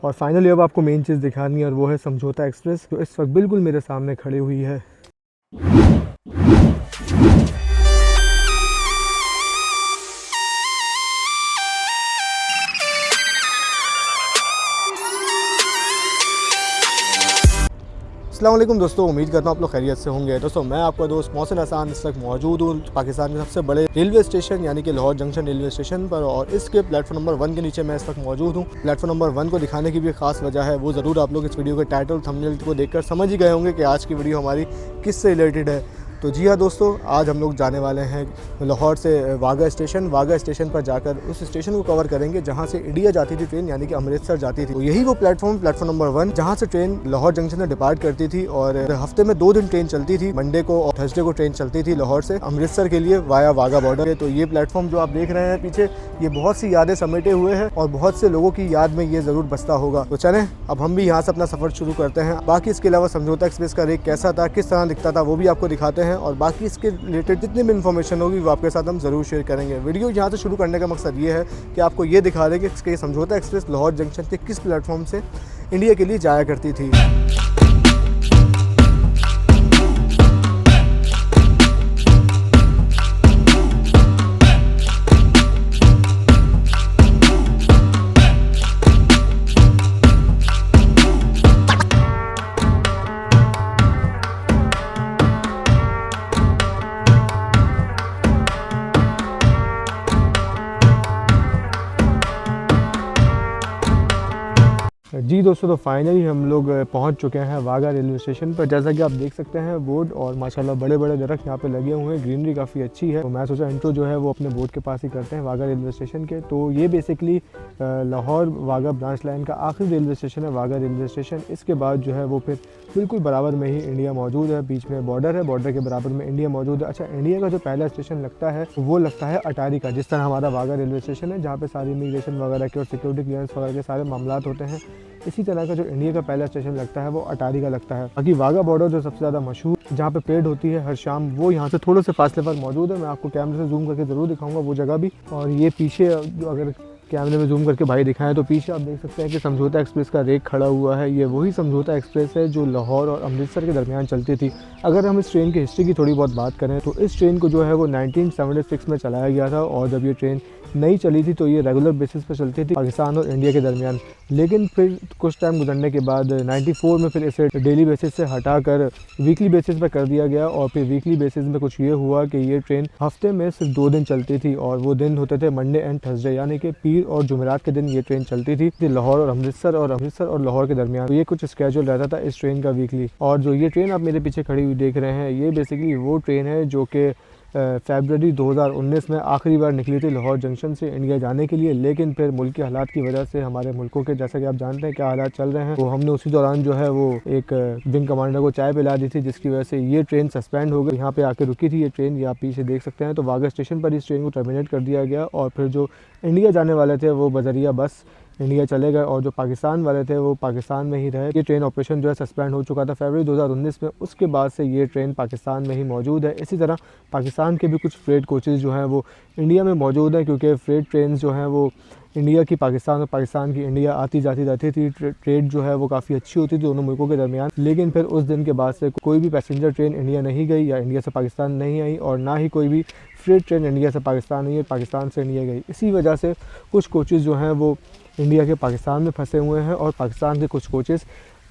और फाइनली अब आपको मेन चीज़ दिखानी है और वो है समझौता एक्सप्रेस, जो इस वक्त बिल्कुल मेरे सामने खड़ी हुई है। अस्सलाम वालेकुम दोस्तों, उम्मीद करता हूँ आप लोग खैरियत से होंगे। दोस्तों मैं आपका दोस्त मोहसिन हसन इस वक्त मौजूद हूँ पाकिस्तान के सबसे बड़े रेलवे स्टेशन यानी कि लाहौर जंक्शन रेलवे स्टेशन पर, और इसके प्लेटफॉर्म नंबर 1 के नीचे मैं इस वक्त मौजूद हूँ। प्लेटफॉर्म नंबर 1 को दिखाने की भी खास वजह है, वो ज़रूर आप लोग इस वीडियो के टाइटल थंबनेल को देखकर समझ ही गए होंगे कि आज की वीडियो हमारी किससे रिलेटेड है। तो जी हाँ दोस्तों, आज हम लोग जाने वाले हैं लाहौर से वाघा स्टेशन पर जाकर उस स्टेशन को कवर करेंगे जहाँ से इंडिया जाती थी ट्रेन, यानी कि अमृतसर जाती थी। तो यही वो प्लेटफॉर्म नंबर 1 जहाँ से ट्रेन लाहौर जंक्शन से डिपार्ट करती थी और हफ्ते में 2 दिन ट्रेन चलती थी। मंडे को और थर्सडे को ट्रेन चलती थी लाहौर से अमृतसर के लिए वाया वाघा बॉर्डर। तो ये प्लेटफॉर्म जो आप देख रहे हैं पीछे, ये बहुत सी यादें समेटे हुए हैं और बहुत से लोगों की याद में ये ज़रूर बसता होगा। तो चलें अब हम भी यहाँ से अपना सफ़र शुरू करते हैं। बाकी इसके अलावा समझौता एक्सप्रेस का रेक कैसा था, किस तरह दिखता था, वो भी आपको दिखाते हैं और बाकी इसके रिलेटेड जितनी भी इन्फॉर्मेशन होगी वो आपके साथ हम ज़रूर शेयर करेंगे। वीडियो यहाँ से शुरू करने का मकसद ये है कि आपको ये दिखा दें कि इसके समझौता एक्सप्रेस लाहौर जंक्शन के किस प्लेटफॉर्म से इंडिया के लिए जाया करती थी। जी दोस्तों, तो फाइनली हम लोग पहुंच चुके हैं वाघा रेलवे स्टेशन पर। जैसा कि आप देख सकते हैं बोर्ड और माशाल्लाह बड़े बड़े दरख्त यहाँ पे लगे हुए हैं, ग्रीनरी काफ़ी अच्छी है। तो मैं सोचा इंट्रो जो है वो अपने बोर्ड के पास ही करते हैं वाघा रेलवे स्टेशन के। तो ये basically Lahore Wagah branch line का आखिरी रेलवे स्टेशन है वाघा रेलवे स्टेशन। इसके बाद जो है वो फिर बिल्कुल बराबर में ही इंडिया मौजूद है, बीच में बॉर्डर है, बॉर्डर के बराबर में इंडिया मौजूद है। अच्छा, इंडिया का जो पहला स्टेशन लगता है वो लगता है अटारी का, जिस तरह हमारा वाघा रेलवे स्टेशन है जहाँ पे सारी इमिग्रेशन वगैरह के और सिक्योरिटी क्लियरेंस वगैरह के सारे मामला होते हैं। इसी तरह का जो इंडिया का पहला स्टेशन लगता है वो अटारी का लगता है। बाकी वाघा बॉर्डर जो सबसे ज़्यादा मशहूर, जहाँ पे परेड होती है हर शाम, वो यहाँ से थोड़े से फासले पर मौजूद है। मैं आपको कैमरे से जूम करके ज़रूर दिखाऊंगा वो जगह भी। और ये पीछे जो अगर कैमरे में जूम करके भाई दिखाएं तो पीछे आप देख सकते हैं कि समझौता एक्सप्रेस का रेक खड़ा हुआ है। ये वही समझौता एक्सप्रेस है जो लाहौर और अमृतसर के दरमियान चलती थी। अगर हम इस ट्रेन की हिस्ट्री की थोड़ी बहुत बात करें तो इस ट्रेन को जो है वो 1976 में चलाया गया था और जब ये ट्रेन नई चली थी तो ये रेगुलर बेसिस पर चलती थी पाकिस्तान और इंडिया के दरमियान। लेकिन फिर कुछ टाइम गुजरने के बाद 94 में फिर इसे डेली बेसिस से हटाकर वीकली बेसिस पर कर दिया गया। और फिर वीकली बेसिस में कुछ ये हुआ कि ये ट्रेन हफ्ते में सिर्फ 2 दिन चलती थी और वो दिन होते थे मंडे एंड थर्सडे, यानी कि पीर और जुमेरात के दिन ये ट्रेन चलती थी लाहौर और अमृतसर और लाहौर के दरमियान। तो ये कुछ स्केड्यूल रहता था इस ट्रेन का वीकली। और जो ये ट्रेन आप मेरे पीछे खड़ी हुई देख रहे हैं, ये बेसिकली वो ट्रेन है जो कि फरवरी 2019 में आखिरी बार निकली थी लाहौर जंक्शन से इंडिया जाने के लिए। लेकिन फिर मुल्क के हालात की वजह से, हमारे मुल्कों के जैसा कि आप जानते हैं क्या हालात चल रहे हैं, तो हमने उसी दौरान जो है वो एक विंग कमांडर को चाय पिला दी थी, जिसकी वजह से ये ट्रेन सस्पेंड हो गई। यहाँ पे आके रुकी थी ये ट्रेन, ये आप पीछे देख सकते हैं। तो वाघा स्टेशन पर इस ट्रेन को टर्मिनेट कर दिया गया और फिर जो इंडिया जाने वाले थे वो बजरिया बस इंडिया चले गए और जो पाकिस्तान वाले थे वो पाकिस्तान में ही रहे। ये ट्रेन ऑपरेशन जो है सस्पेंड हो चुका था फरवरी 2019 में। उसके बाद से ये ट्रेन पाकिस्तान में ही मौजूद है। इसी तरह पाकिस्तान के भी कुछ फ्रेट कोचेज़ जो हैं वो इंडिया में मौजूद हैं, क्योंकि फ्रेट ट्रेन जो हैं वो इंडिया की पाकिस्तान और पाकिस्तान की इंडिया आती जाती रहती थी। ट्रेड जो है वो काफ़ी अच्छी होती थी दोनों मुल्कों के दरमियान। लेकिन फिर उस दिन के बाद से कोई भी पैसेंजर ट्रेन इंडिया नहीं गई या इंडिया से पाकिस्तान नहीं आई, और ना ही कोई भी फ्रेट ट्रेन इंडिया से पाकिस्तान नहीं है, पाकिस्तान से इंडिया गई। इसी वजह से कुछ कोचेज़ जो हैं वो इंडिया के पाकिस्तान में फंसे हुए हैं और पाकिस्तान के कुछ कोचेज़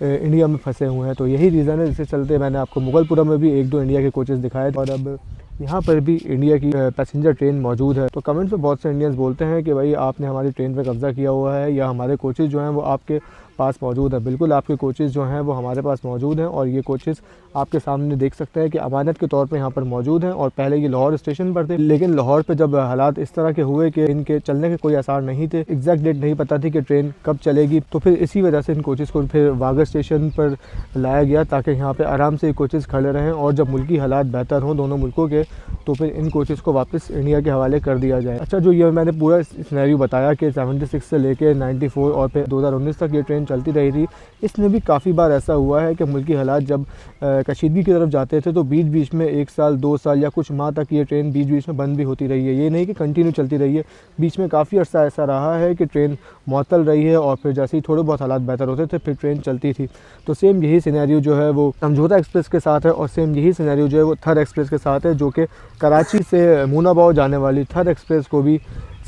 इंडिया में फंसे हुए हैं। तो यही रीज़न है जिससे चलते मैंने आपको मुगलपुरा में भी 1-2 इंडिया के कोचेज़ दिखाए और अब यहाँ पर भी इंडिया की पैसेंजर ट्रेन मौजूद है। तो कमेंट्स में बहुत से इंडियंस बोलते हैं कि भाई आपने हमारी ट्रेन पर कब्ज़ा किया हुआ है या हमारे कोचेज़ जो हैं वो आपके पास मौजूद है। बिल्कुल आपके कोचेज़ जो हैं वो हमारे पास मौजूद हैं और ये कोचेज़ आपके सामने देख सकते हैं कि अमानत के तौर पे यहाँ पर मौजूद हैं। और पहले ये लाहौर स्टेशन पर थे, लेकिन लाहौर पे जब हालात इस तरह के हुए कि इनके चलने के कोई आसार नहीं थे, एग्जैक्ट डेट नहीं पता थी कि ट्रेन कब चलेगी, तो फिर इसी वजह से इन कोचेज़ को फिर वाघा स्टेशन पर लाया गया ताकि यहाँ पर आराम से कोचेज़ खड़े रहें और जब मुल्की हालात बेहतर हों दोनों मुल्कों के, तो फिर इन कोचेज़ को वापस इंडिया के हवाले कर दिया जाए। अच्छा, जो ये मैंने पूरा सिनेरियो बताया कि 76 से लेके 94 और फिर 2019 तक ये ट्रेन चलती रही थी, इसमें भी काफ़ी बार ऐसा हुआ है कि मुल्की हालात जब कशीदगी की तरफ जाते थे तो बीच बीच में 1 साल 2 साल या कुछ माह तक ये ट्रेन बीच बीच में बंद भी होती रही है। ये नहीं कि कंटिन्यू चलती रही है, बीच में काफ़ी अर्सा ऐसा रहा है कि ट्रेन मुअत्तल रही है और फिर जैसे ही थोड़े बहुत हालात बेहतर होते थे फिर ट्रेन चलती थी। तो सेम यही सिनेरियो जो है वो समझौता एक्सप्रेस के साथ है और सेम यही सिनेरियो जो है वो थर एक्सप्रेस के साथ है, जो कि कराची से मुनाबाव जाने वाली थर एक्सप्रेस को भी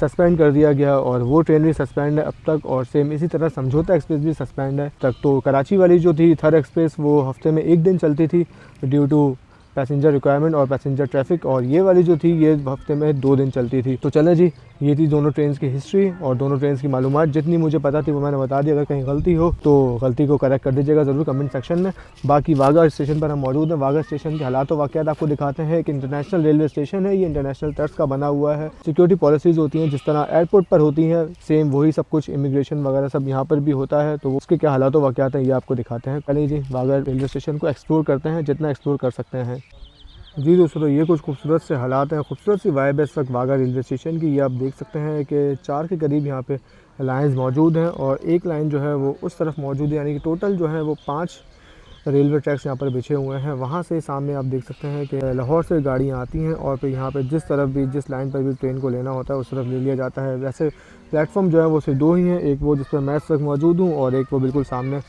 सस्पेंड कर दिया गया और वो ट्रेन भी सस्पेंड है अब तक, और सेम इसी तरह समझौता एक्सप्रेस भी सस्पेंड है तक। तो कराची वाली जो थी थर एक्सप्रेस वो हफ्ते में 1 दिन चलती थी ड्यू टू पैसेंजर रिक्वायरमेंट और पैसेंजर ट्रैफिक, और ये वाली जो थी ये हफ्ते में 2 दिन चलती थी। तो चलें जी, ये थी दोनों ट्रेन्स की हिस्ट्री और दोनों ट्रेन्स की मालूमात। जितनी मुझे पता थी वो मैंने बता दी। अगर कहीं गलती हो तो गलती को करेक्ट कर दीजिएगा ज़रूर कमेंट सेक्शन में। बाकी वाघा स्टेशन पर हम मौजूद हैं। वाघा स्टेशन के हालात वाक़यात आपको दिखाते हैं। एक इंटरनेशनल रेलवे स्टेशन है, ये इंटरनेशनल तर्ज का बना हुआ है। सिक्योरिटी पॉलिसीज़ होती हैं जिस तरह एयरपोर्ट पर होती हैं, सेम वही सब कुछ इमिग्रेशन वगैरह सब यहाँ पर भी होता है। तो उसके क्या हालात वाक़यात हैं ये आपको दिखाते हैं। पहले जी वाघा रेलवे स्टेशन को एक्सप्लोर करते हैं जितना एक्सप्लोर कर सकते हैं। जी दोस्तों, तो ये कुछ खूबसूरत से हालात हैं, खूबसूरत सी वाइब है इस वक्त वाघा रेलवे स्टेशन की। ये आप देख सकते हैं कि 4 के करीब यहाँ पे लाइन्स मौजूद हैं और एक लाइन जो है वो उस तरफ मौजूद है, यानी कि टोटल जो है वो 5 रेलवे ट्रैक्स यहाँ पर बिछे हुए हैं। वहाँ से सामने आप देख सकते हैं कि लाहौर से गाड़ियाँ आती हैं और फिर यहाँ पे जिस तरफ भी जिस लाइन पर भी ट्रेन को लेना होता है उस तरफ ले लिया जाता है। वैसे प्लेटफॉर्म जो है वो सिर्फ 2 ही हैं, एक वो जिस पर मैं इस वक्त मौजूद हूँ और एक वो बिल्कुल सामने।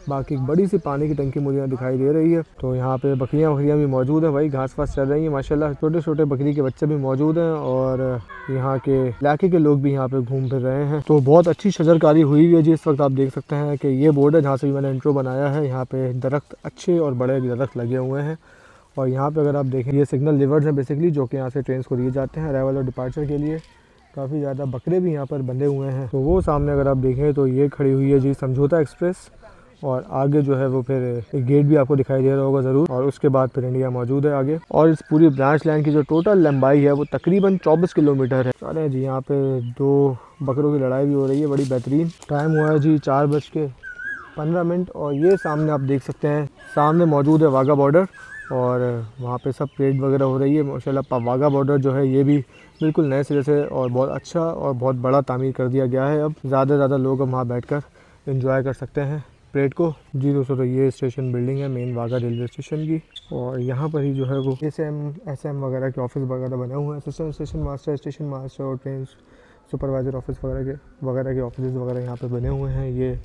बाकी एक बड़ी सी पानी की टंकी मुझे यहाँ दिखाई दे रही है। तो यहाँ पे बकरियाँ भी मौजूद हैं, भाई घास वास चल रही हैं माशाल्लाह। छोटे छोटे बकरी के बच्चे भी मौजूद हैं और यहाँ के इलाके के लोग भी यहाँ पे घूम फिर रहे हैं। तो बहुत अच्छी शजरकारी हुई हुई है जी। इस वक्त आप देख सकते हैं कि ये बोर्ड है जहाँ से भी मैंने इंट्रो बनाया है। यहाँ पे दरख्त अच्छे और बड़े दरख्त लगे हुए हैं और यहाँ पे अगर आप देखें ये सिग्नल लिवर्स हैं बेसिकली, जो कि यहाँ से ट्रेन को दिए जाते हैं अराइवल और डिपार्चर के लिए। काफ़ी ज़्यादा बकरे भी यहाँ पर बंधे हुए हैं। तो वो सामने अगर आप देखें तो ये खड़ी हुई है जी समझौता एक्सप्रेस और आगे जो है वो फिर एक गेट भी आपको दिखाई दे रहा होगा ज़रूर, और उसके बाद फिर इंडिया मौजूद है आगे। और इस पूरी ब्रांच लाइन की जो टोटल लंबाई है वो तकरीबन 24 किलोमीटर है। चले जी, यहाँ पे 2 बकरों की लड़ाई भी हो रही है, बड़ी बेहतरीन। टाइम हुआ है जी 4:15 और ये सामने आप देख सकते हैं सामने मौजूद है वाघा बॉर्डर और वहाँ पे सब परेड वगैरह हो रही है माशाल्लाह। वाघा बॉर्डर जो है ये भी बिल्कुल नए सिरे से और बहुत अच्छा और बहुत बड़ा तामीर कर दिया गया है। अब ज़्यादा से ज़्यादा लोग वहाँ बैठ कर इंजॉय कर सकते हैं परेड को। जी दोस्तों, तो ये स्टेशन बिल्डिंग है मेन वाघा रेलवे स्टेशन की और यहाँ पर ही जो है वो एसएम वगैरह के ऑफिस वगैरह बने हुए हैं। असिस्टेंट स्टेशन मास्टर और ट्रेन सुपरवाइज़र ऑफिस वगैरह के ऑफिस वगैरह यहाँ पर बने हुए हैं। ये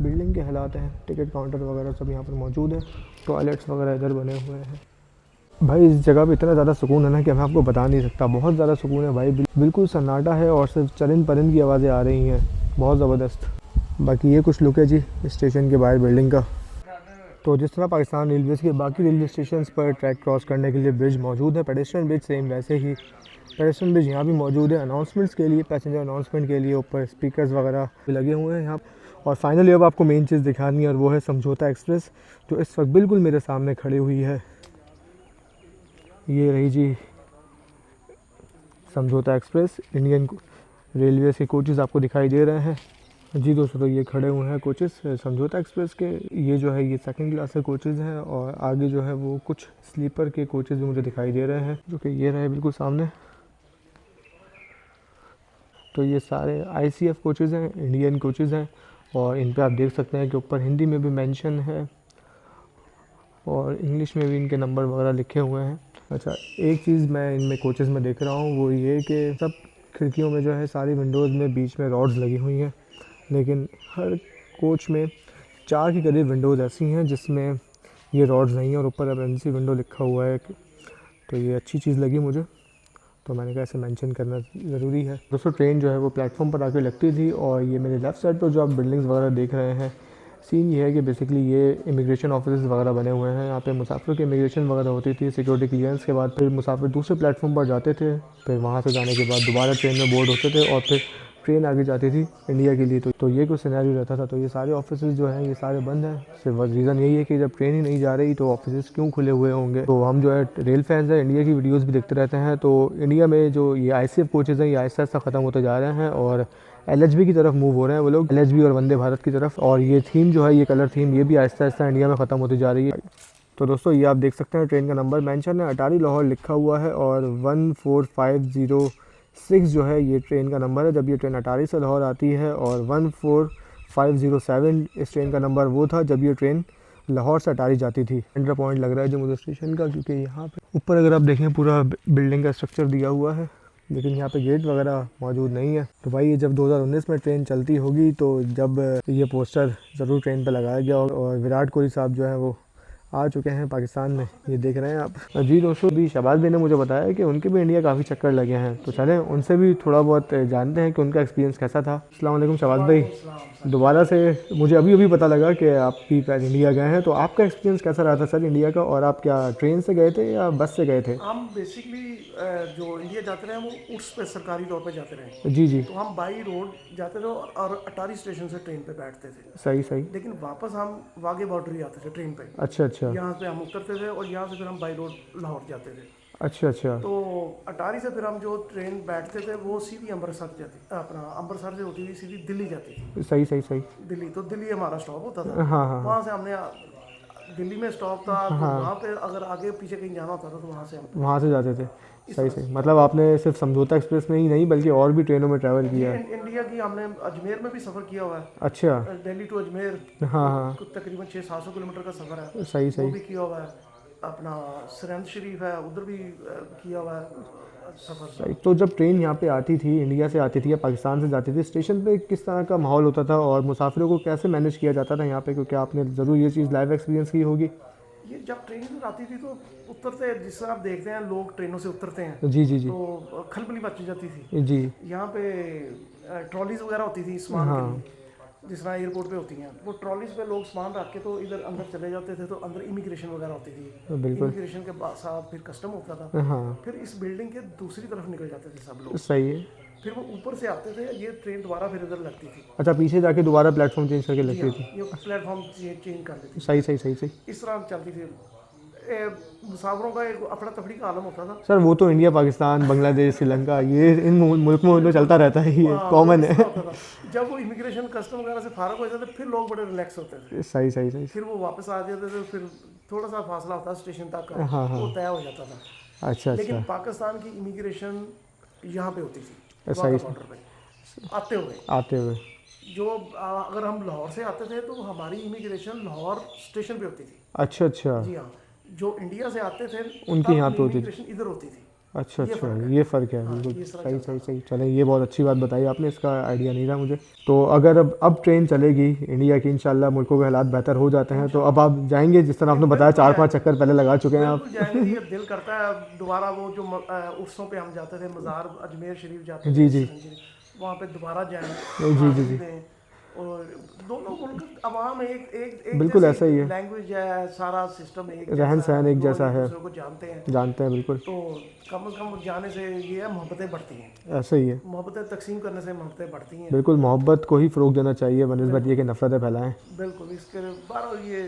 बिल्डिंग के हालात हैं, टिकट काउंटर वगैरह सब यहाँ पर मौजूद है। टॉयलेट्स वगैरह इधर बने हुए हैं। भाई इस जगह पे इतना ज़्यादा सुकून है ना कि मैं आपको बता नहीं सकता। बहुत ज़्यादा सुकून है भाई, बिल्कुल सन्नाटा है और सिर्फ चरिंद परिंद की आवाज़ें आ रही हैं, बहुत ज़बरदस्त। बाकी ये कुछ लुक है जी स्टेशन के बाहर बिल्डिंग का। तो जिस तरह पाकिस्तान रेलवेज़ के बाकी रेलवे स्टेशन पर ट्रैक क्रॉस करने के लिए ब्रिज मौजूद है, पेडेस्ट्रियन ब्रिज सेम वैसे ही पेडेस्ट्रियन ब्रिज यहाँ भी मौजूद है अनाउंसमेंट्स के लिए, पैसेंजर अनाउंसमेंट के लिए। ऊपर स्पीकर्स वगैरह भी लगे हुए हैं यहाँ। और फाइनली अब आपको मेन चीज़ दिखानी है और वो है समझौता एक्सप्रेस, जो इस वक्त बिल्कुल मेरे सामने खड़ी हुई है। ये रही जी समझौता एक्सप्रेस। इंडियन रेलवे के कोचेज़ आपको दिखाई दे रहे हैं। जी दोस्तों, तो ये खड़े हुए हैं कोचेस समझौता एक्सप्रेस के। ये जो है ये 2nd क्लास के कोचेज़ हैं और आगे जो है वो कुछ स्लीपर के कोचेज़ भी मुझे दिखाई दे रहे हैं, जो कि ये रहे बिल्कुल सामने। तो ये सारे ICF कोचेज़ हैं, इंडियन कोचेज़ हैं और इन पे आप देख सकते हैं कि ऊपर हिंदी में भी मेंशन है और इंग्लिश में भी इनके नंबर वगैरह लिखे हुए हैं। अच्छा, एक चीज़ मैं इनमें कोचेज़ में देख रहा हूँ वो ये कि सब खिड़कियों में जो है सारी विंडोज़ में बीच में रॉड्स लगी हुई हैं, लेकिन हर कोच में 4 के करीब विंडोज़ ऐसी हैं जिसमें ये रॉड्स नहीं है और ऊपर एमरजेंसी विंडो लिखा हुआ है। तो ये अच्छी चीज़ लगी मुझे, तो मैंने कहा ऐसे मेंशन करना ज़रूरी है। दोस्तों, ट्रेन जो है वो प्लेटफॉर्म पर आके लगती थी और ये मेरे लेफ़्ट साइड पर जो आप बिल्डिंग्स वगैरह देख रहे हैं, सीन ये है कि बेसिकली ये इमिग्रेशन ऑफिस वगैरह बने हुए हैं। यहाँ पे मुसाफिर की इमिग्रेशन वगैरह होती थी, सिक्योरिटी क्लियरेंस के बाद फिर मुसाफिर दूसरे प्लेटफॉर्म पर जाते थे, फिर वहाँ से जाने के बाद दोबारा ट्रेन में बोर्ड होते थे और फिर ट्रेन आगे जाती थी इंडिया के लिए। तो ये कुछ सिनेरियो रहता था। तो ये सारे ऑफिसेज जो हैं ये सारे बंद हैं। सिर्फ रीज़न यही है कि जब ट्रेन ही नहीं जा रही तो ऑफिसेज क्यों खुले हुए होंगे। तो हम जो है रेल फैंस हैं, इंडिया की वीडियोस भी देखते रहते हैं। तो इंडिया में जो ये ICF कोचेज़ हैं ये आहिस्ता आहिस्ता ख़त्म होते जा रहे हैं और LHB की तरफ मूव हो रहे हैं वो लोग, LHB और वंदे भारत की तरफ। और ये थीम जो है ये कलर थीम ये भी आहिस्ता आहिस्ता इंडिया में ख़त्म होती जा रही है। तो दोस्तों ये आप देख सकते हैं ट्रेन का नंबर मेंशन है, अटारी लाहौर लिखा हुआ है और 14506 जो है ये ट्रेन का नंबर है जब ये ट्रेन अटारी से लाहौर आती है, और 14507 इस ट्रेन का नंबर वो था जब ये ट्रेन लाहौर से अटारी जाती थी। एंटर पॉइंट लग रहा है जो मुझे स्टेशन का, क्योंकि यहाँ पे ऊपर अगर आप देखें पूरा बिल्डिंग का स्ट्रक्चर दिया हुआ है, लेकिन यहाँ पे गेट वगैरह मौजूद नहीं है। तो भाई ये जब 2019 में ट्रेन चलती होगी तो जब ये पोस्टर ज़रूर ट्रेन पे लगाया गया होगा। और विराट कोहली साहब जो है वो आ चुके हैं पाकिस्तान में, ये देख रहे हैं आप। जी दोस्तों, भी शहबाज भाई ने मुझे बताया कि उनके भी इंडिया काफ़ी चक्कर लगे हैं, तो चलें उनसे भी थोड़ा बहुत जानते हैं कि उनका एक्सपीरियंस कैसा था। अस्सलाम वालेकुम शहबाज भाई, दोबारा से मुझे अभी पता लगा कि आप भी इंडिया गए हैं, तो आपका एक्सपीरियंस कैसा रहा था सर इंडिया का? और आप क्या ट्रेन से गए थे या बस से गए थे? हम बेसिकली जो इंडिया जाते रहे वो उस पे सरकारी तौर पे जाते रहे। जी। तो हम बाई रोड जाते थे और अटारी स्टेशन से ट्रेन पे बैठते थे। सही। लेकिन वापस हम वाघे बॉर्डर ही आते थे ट्रेन पे। अच्छा। यहाँ पे हम उतरते थे और यहाँ से फिर हम बाई रोड लाहौर जाते थे। अच्छा। तो अटारी से फिर हम जो ट्रेन बैठते थे वो सीधी अमृतसर जाती, अपना अमृतसर से होती हुई सीधी दिल्ली जाती थी। सही। दिल्ली, तो दिल्ली हमारा स्टॉप होता था। हाँ। वहाँ से हमने दिल्ली में स्टॉप था, तो वहाँ पे अगर आगे पीछे कहीं जाना होता था तो वहाँ से जाते थे। सही। मतलब आपने सिर्फ समझौता एक्सप्रेस में ही नहीं बल्कि और भी ट्रेनों में ट्रैवल किया है? इंडिया की हमने अजमेर में भी सफ़र किया हुआ है। अच्छा। दिल्ली टू अजमेर, हाँ। तकरीबन 600-700 किलोमीटर का सफ़र है। सही। वो भी किया हुआ है। अपना सरहिंद शरीफ है, उधर भी किया हुआ है सफ़र। सही। तो जब ट्रेन यहाँ पे आती थी, इंडिया से आती थी या पाकिस्तान से जाती थी, स्टेशन पे किस तरह का माहौल होता था और मुसाफिरों को कैसे मैनेज किया जाता था यहाँ पे, क्योंकि आपने ज़रूर ये चीज़ लाइव एक्सपीरियंस की होगी? ये जब ट्रेन आती थी तो उतरते, जिस तरह आप देखते हैं लोग ट्रेनों से उतरते हैं, जी। तो खलबली मच जाती थी जी। यहाँ पे ट्रॉलीज वगैरह होती थी सामान के लिए, जिस तरह एयरपोर्ट पे होती हैं। वो ट्रॉलीज पे लोग सामान रख के तो इधर अंदर चले जाते थे, तो अंदर इमिग्रेशन वगैरह होती थी। बिल्कुल। इमिग्रेशन के साथ फिर कस्टम होता था। हाँ। फिर इस बिल्डिंग के दूसरी तरफ निकल जाते थे सब लोग। सही है। फिर वो ऊपर से आते थे, ये ट्रेन दोबारा फिर इधर लगती थी। अच्छा, पीछे जाके दोबारा प्लेटफॉर्म चेंज करके लगती थी? ये प्लेटफॉर्म चेंज कर देती थी। सही। इस तरह चलती थी। मुसाफिरों का एक अफड़ा तफड़ी का आलम होता था। सर वो तो इंडिया, पाकिस्तान, बांग्लादेश, श्रीलंका, ये इन मुल्क में तो चलता रहता है, ये कॉमन है। जब वो इमिग्रेशन कस्टम वगैरह से फारग हो जाते फिर लोग बड़े रिलैक्स होते थे। सही। फिर वो वापस आ जाते थे, फिर थोड़ा सा फासला होता स्टेशन तक का, वो तय हो जाता था। अच्छा। लेकिन पाकिस्तान की इमिग्रेशन यहाँ पे होती थी, सही। बॉर्डर पे आते हुए जो अगर हम लाहौर से आते थे तो हमारी इमिग्रेशन लाहौर स्टेशन पे होती थी। अच्छा। जी हाँ, जो इंडिया से आते थे उनकी यहाँ पे होती थी, इधर होती थी। अच्छा। ये फ़र्क है। बिल्कुल सही। चलें, ये बहुत अच्छी बात बताई आपने, इसका आइडिया नहीं था मुझे। तो अगर अब ट्रेन चलेगी इंडिया की, इंशाल्लाह मुल्कों के हालात बेहतर हो जाते हैं, तो अब आप जाएंगे? जिस तरह आपने बताया 4-5 चक्कर पहले लगा चुके हैं आप। जाएंगे, दिल करता है दोबारा। वो जो उर्सों पे हम जाते थे, मज़ार अजमेर शरीफ जाते थे, जी। वहाँ पे दोबारा जाएं। जी। और दोनों मुल्क अवाम एक बिल्कुल ऐसा ही है, लैंग्वेज है, सारा सिस्टम एक, रहन सहन एक जैसा है, को जानते हैं बिल्कुल। तो कम से कम जाने से ये है, मोहब्बतें बढ़ती हैं। ऐसा ही है, मोहब्बतें तकसीम करने से मोहब्बतें बढ़ती हैं। बिल्कुल, मोहब्बत को ही फ़रोग देना चाहिए बनस्बत ये कि नफ़रतें फैलाएं। बिल्कुल, इसके बार ये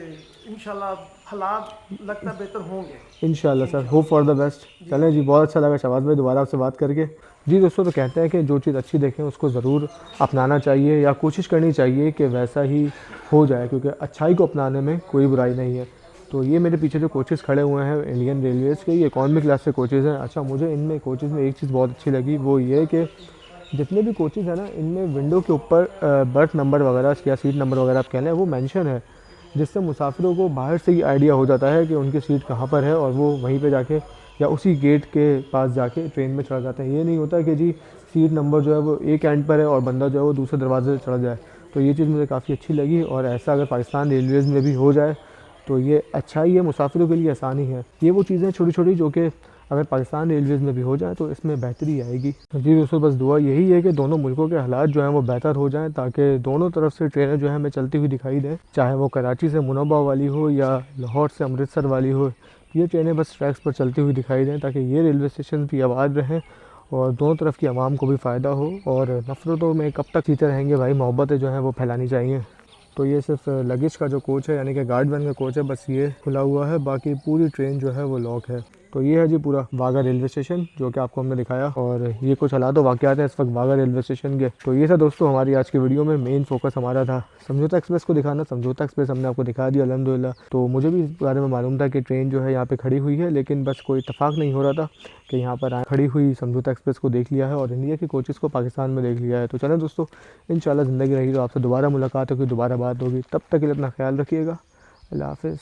इंशाल्लाह हालात लगता बेहतर होंगे इंशाल्लाह sir, hope for the best. चलें जी, बहुत अच्छा लगा शहबाज भाई दोबारा आपसे बात करके। जी दोस्तों, तो कहते हैं कि जो चीज़ अच्छी देखें उसको ज़रूर अपनाना चाहिए या कोशिश करनी चाहिए कि वैसा ही हो जाए, क्योंकि अच्छाई को अपनाने में कोई बुराई नहीं है। तो ये मेरे पीछे जो कोचेज़ खड़े हुए हैं इंडियन रेलवेज़ के, ये इकॉनमी क्लास के कोचेज़ हैं। अच्छा, मुझे इनमें कोचेज़ में एक चीज़ बहुत अच्छी लगी, वो ये कि जितने भी कोचेज़ हैं ना, इनमें विंडो के ऊपर बर्थ नंबर वगैरह या सीट नंबर वगैरह आप कह लें, वो मेंशन है, जिससे मुसाफिरों को बाहर से ही आइडिया हो जाता है कि उनकी सीट कहाँ पर है और वो वहीं पे जाके या उसी गेट के पास जाके ट्रेन में चढ़ जाते हैं। ये नहीं होता कि जी सीट नंबर जो है वो एक एंड पर है और बंदा जो है वो दूसरे दरवाजे से चढ़ जाए। तो ये चीज़ मुझे काफ़ी अच्छी लगी, और ऐसा अगर पाकिस्तान रेलवेज़ में भी हो जाए तो ये अच्छा ही है, मुसाफिरों के लिए आसानी है। ये वो चीज़ें छोटी छोटी जो कि अगर पाकिस्तान रेलवेज़ में भी हो जाए तो इसमें बेहतरी आएगी। जी दोस्तों, बस दुआ यही है कि दोनों मुल्कों के हालात जो हैं वो बेहतर हो जाएं, ताकि दोनों तरफ से ट्रेनें जो हैं हमें चलती हुई दिखाई दें, चाहे वो कराची से मुनब्बा वाली हो या लाहौर से अमृतसर वाली हो। ये ट्रेनें बस ट्रैक्स पर चलती हुई दिखाई दें, ताकि ये रेलवे स्टेशन भी आबाद रहें और दोनों तरफ की आवाम को भी फ़ायदा हो। और नफ़रतों में कब तक जीते रहेंगे भाई, मोहब्बतें जो हैं वो फैलानी चाहिए। तो ये सिर्फ लगेज का जो कोच है, यानी कि गार्ड वैन का कोच है, बस ये खुला हुआ है, बाकी पूरी ट्रेन जो है वो लॉक है। तो ये है जी पूरा वाघा रेलवे स्टेशन जो कि आपको हमने दिखाया, और ये कुछ हालात वाक़यात हैं इस वक्त वाघा रेलवे स्टेशन के। तो ये था दोस्तों हमारी आज की वीडियो में। मेन फोकस हमारा था समझौता एक्सप्रेस को दिखाना। समझौता एक्सप्रेस हमने आपको दिखा दिया अल्हम्दुलिल्लाह। तो मुझे भी इस बारे में मालूम था कि ट्रेन जो है यहाँ पे खड़ी हुई है, लेकिन बस कोई इत्तेफाक नहीं हो रहा था कि यहाँ पर खड़ी हुई समझौता एक्सप्रेस को देख लिया है और इंडिया की कोचेज़ को पाकिस्तान में देख लिया है। तो चलें दोस्तों, इंशाल्लाह ज़िंदगी रही तो आपसे दोबारा मुलाकात होगी, दोबारा बात होगी। तब तक के लिए अपना ख्याल रखिएगा। अल्लाह हाफ़िज़।